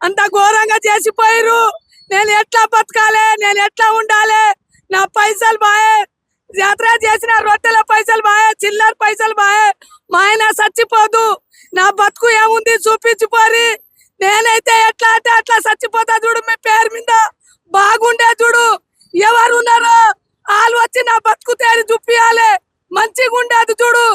అంత ఘోరంగా చేసిపోయారు. నేను ఎట్లా బతకాలి, నేను ఎట్లా ఉండాలి? నా పైసలు బాయే, యాత్ర చేసిన రొట్టెల పైసలు బాయే, చిల్లర పైసలు బాయే. మా ఆయన చచ్చిపోదు, నా బతుకు ఏముంది చూపించిపోరి. నేనైతే ఎట్లా అంటే అట్లా చచ్చిపోతా చూడు. మీ పేరు మీద బాగుండే చూడు. ఎవరు ఉన్నారో వాళ్ళు వచ్చి నా బతుకు తేరి చూపియాలి. మంచిగా ఉండేది చూడు.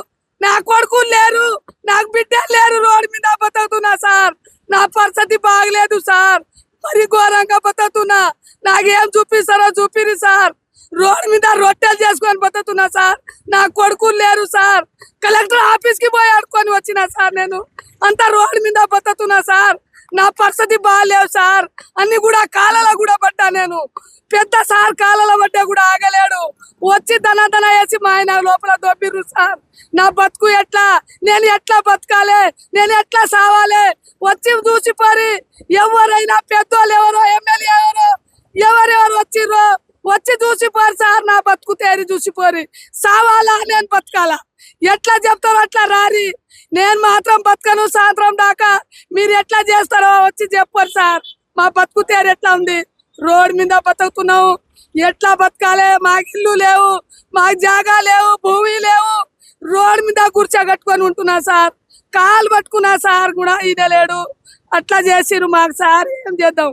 నా కొడుకులు లేరు, నాకు బిడ్డలు లేరు. రోడ్డు మీద బతుకుతున్నా సార్. నా పరిస్థితి బాగలేదు సార్. మరి ఘోరంగా బతుకుతున్నా. నాకేం చూపిస్తారో చూపిరి సార్. రోడ్డు మీద రొట్టెలు చేసుకొని బతుకుతున్నా సార్. నా కొడుకులు లేరు సార్. కలెక్టర్ ఆఫీస్ కి పోయి ఆడుకొని వచ్చినా సార్. నేను అంతా రోడ్డు మీద బతుకుతున్నా సార్. నా పరిస్థితి బాగాలేవు సార్. అన్ని కూడా కాలలో కూడా పడ్డా. నేను పెద్ద సార్ కాలలో పడ్డా కూడా ఆగలేడు. వచ్చి దన వేసి మా ఆయన లోపల దొబ్బిర్రు సార్. నా బతుకు ఎట్లా, నేను ఎట్లా బతకాలి, నేను ఎట్లా సావాలి? వచ్చి చూసిపోరి. ఎవరైనా పెద్దోళ్ళు ఎవరో, ఎమ్మెల్యే ఎవరెవరు వచ్చిర్రో వచ్చి చూసిపోరు సార్. నా బతుకు తేరి చూసిపోరి. సావాలా, నేను బతకాలా? ఎట్లా చెప్తారో అట్లా రారి. నేను మాత్రం బతకను సాయంత్రం దాకా. మీరు ఎట్లా చేస్తారో వచ్చి చెప్పారు సార్. మా బతుకు తేరు ఎట్లా ఉంది? రోడ్ మీద బతుకుతున్నావు. ఎట్లా బతకాలి? మాకు ఇల్లు లేవు, మాకు జాగా లేవు, భూమి లేవు. రోడ్ మీద కూర్చోగట్టుకొని ఉంటున్నా సార్. కాలు పట్టుకున్నా సార్ కూడా ఈయన లేడు. అట్లా చేసిరు మాకు సార్. ఏం చేద్దాం?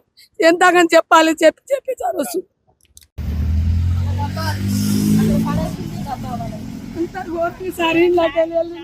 ఎంతగాని చెప్పాలి? చెప్పి సార్ వస్తుంది. సార్ ఇంట్లోకి వెళ్ళి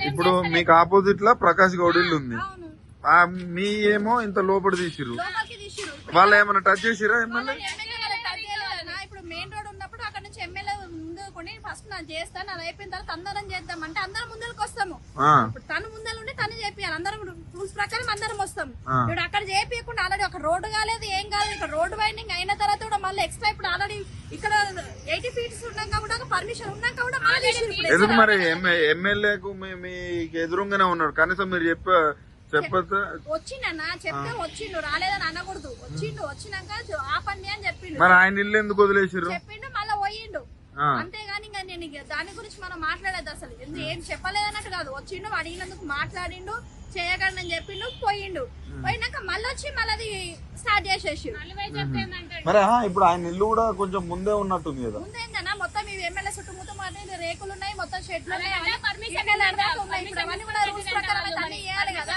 ఇప్పుడు మీకు ఆపోజిట్ లా ప్రకాష్ గౌడ్ ఇల్లు ఉంది. మీ ఏమో ఇంత లోపల తీసిరు. వాళ్ళు ఏమైనా టచ్ చేసిరా? ఎమ్మెల్యే ఇప్పుడు మెయిన్ రోడ్ ఉన్నప్పుడు అక్కడ నుంచి ఎమ్మెల్యే ముందు కొని ఫస్ట్ నేను చేస్తాను. అది అయిపోయిన తర్వాత అందరం చేద్దాం అంటే అందరం ముందరకు వస్తాము. తను ముందర ఉండి తను చేపియాలి. అందరం రూల్స్ ప్రకారం అందరం వస్తాం. ఇప్పుడు అక్కడ చేపించకుండా ఆల్రెడీ ఒక రోడ్డు కాలేదు, ఏం కాలేదు. ఇక్కడ రోడ్డు వైండింగ్ అయిన తర్వాత కూడా మళ్ళీ ఎక్స్ట్రా ఇప్పుడు ఆల్రెడీ ఇక్కడ 80 ఫీట్స్ ఉన్నాక కూడా పర్మిషన్ ఉన్నాక కూడా ఎందుకు మరి ఎమ్మెల్యేకు మీకు ఎదురుగానే ఉన్నారు. కనీసం మీరు చెప్పచ్చు. వచ్చిండన్నా చెప్తే వచ్చిండు, రాలేదని అనకూడదు. వచ్చినాక ఆ పని అని చెప్పిండు. మరి ఆయన ఇల్లు ఎందుకు వదిలేసారు? చెప్పిండు మళ్ళీ పోయిండు. అంతేగాని ఇంకా నేను దాని గురించి మనం మాట్లాడేది అసలు ఏం చెప్పలేదన్నట్టు కాదు. వచ్చిండు, అడిగినందుకు మాట్లాడిండు, చేయగలను అని చెప్పిండు, పోయిండు. పోయినాక మళ్ళీ వచ్చి మళ్ళీ స్టార్ట్ చేసేసి మరి ఇప్పుడు ఆయన ఇల్లు కూడా కొంచెం ముందే ఉన్నట్టుంది కదా. ముందేందన్నా మొత్తం ఇవి ఎమ్మెల్యే చుట్టూ మొత్తం రేకులు ఉన్నాయి, మొత్తం షెడ్లు ఉన్నాయి. రూల్స్ ప్రకారం అన్ని వేయాలి కదా.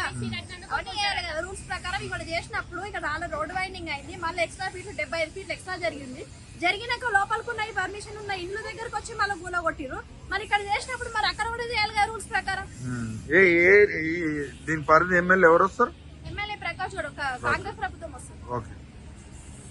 అవన్నీ వేయాలి కదా రూల్స్ ప్రకారం. ఇక్కడ చేసినప్పుడు ఇక్కడ ఆల్రెడీ రోడ్ వైండింగ్ అయింది. మళ్ళీ ఎక్స్ట్రా ఫీట్లు 75 ఫీట్లు ఎక్స్ట్రా జరిగింది. జరిగినాక లోపలికి ఉన్నాయి పర్మిషన్ ఉన్న ఇల్లు దగ్గరకు వచ్చి మళ్ళీ గూల కొట్టిరు. మరి ఇక్కడ చేసినప్పుడు మరి అక్కడ కూడా చేయాలి కదా రూల్స్ ప్రకారం. దీని పరిధి ఎమ్మెల్యే ఎవరు వస్తారు? ఎమ్మెల్యే ప్రకాష్ గౌడ్ కాంగ్రెస్